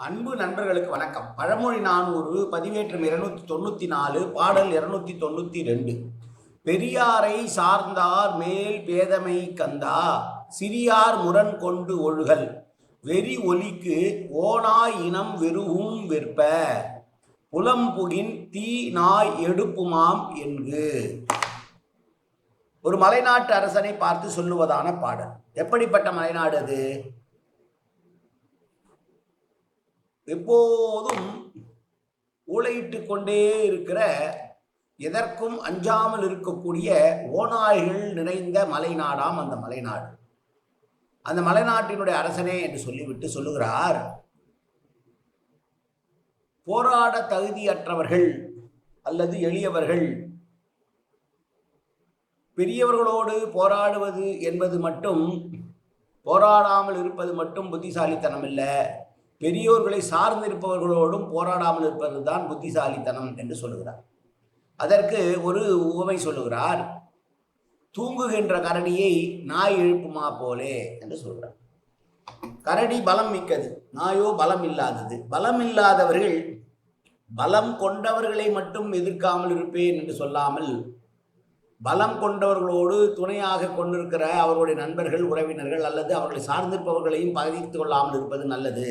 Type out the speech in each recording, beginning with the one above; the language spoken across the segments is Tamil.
அன்பு நண்பர்களுக்கு வணக்கம். பழமொழி 400 பதிவேற்றம் 294 பாடல் 292. பெரியாரை சார்ந்தார் மேல் பேதமை கந்தா சிறியார் முரண் கொண்டு ஒழுகல் வெறி ஒலிக்கு ஓனாய் இனம் வெறுவும் வெற்ப புலம்புகின் தீ நாய் எடுப்புமாம் என்கு. ஒரு மலைநாட்டு அரசனை பார்த்து சொல்லுவதான பாடல். எப்படிப்பட்ட மலைநாடு அது? எப்போதும் ஊளையிட்டு கொண்டே இருக்கிற, எதற்கும் அஞ்சாமல் இருக்கக்கூடிய ஓநாய்கள் நிறைந்த மலைநாடாம் அந்த மலைநாடு. அந்த மலைநாட்டினுடைய அரசனே என்று சொல்லிவிட்டு சொல்லுகிறார், போராட தகுதியற்றவர்கள் அல்லது எளியவர்கள் பெரியவர்களோடு போராடுவது என்பது மட்டும், போராடாமல் இருப்பது மட்டும் புத்திசாலித்தனம் இல்லை, பெரியோர்களை சார்ந்திருப்பவர்களோடும் போராடாமல் இருப்பது தான் புத்திசாலித்தனம் என்று சொல்லுகிறார். அதற்கு ஒரு உவமை சொல்லுகிறார். தூங்குகின்ற கரடியை நாய் எழுப்புமா போலே என்று சொல்கிறார். கரடி பலம் மிக்கது, நாயோ பலம் இல்லாதது. பலம் இல்லாதவர்கள் பலம் கொண்டவர்களை மட்டும் எதிர்க்காமல் இருப்பேன் என்று சொல்லாமல், பலம் கொண்டவர்களோடு துணையாக கொண்டிருக்கிற அவர்களுடைய நண்பர்கள், உறவினர்கள் அல்லது அவர்களை சார்ந்திருப்பவர்களையும் பகைத்து கொள்ளாமல் இருப்பது நல்லது.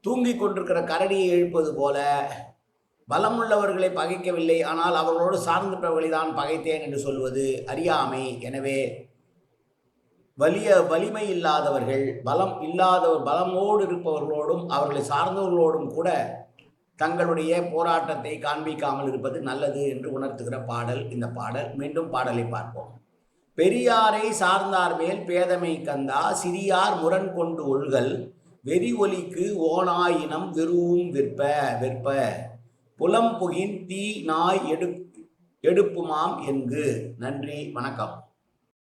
தூங்கிக் கொண்டிருக்கிற கரடியை எழுப்பது போல பலம் உள்ளவர்களை பகைக்கவில்லை, ஆனால் அவர்களோடு சார்ந்திருப்பவர்களை தான் பகைத்தேன் என்று சொல்வது அறியாமை. எனவே வலிமை இல்லாதவர்கள், பலமோடு இருப்பவர்களோடும் அவர்களை சார்ந்தவர்களோடும் கூட தங்களுடைய போராட்டத்தை காண்பிக்காமல் இருப்பது நல்லது என்று உணர்த்துகிற பாடல் இந்த பாடல். மீண்டும் பாடலை பார்ப்போம். பெரியாரை சார்ந்தார் மேல் பேதமை கந்தா சிறியார் முரண் கொண்டு ஒழுகல் வெறி ஒலிக்கு ஓனாயினம் வெறுவும் வெற்ப புலம்புகின் தீ நாய் எடுப்புமாம் என்கு. நன்றி, வணக்கம்.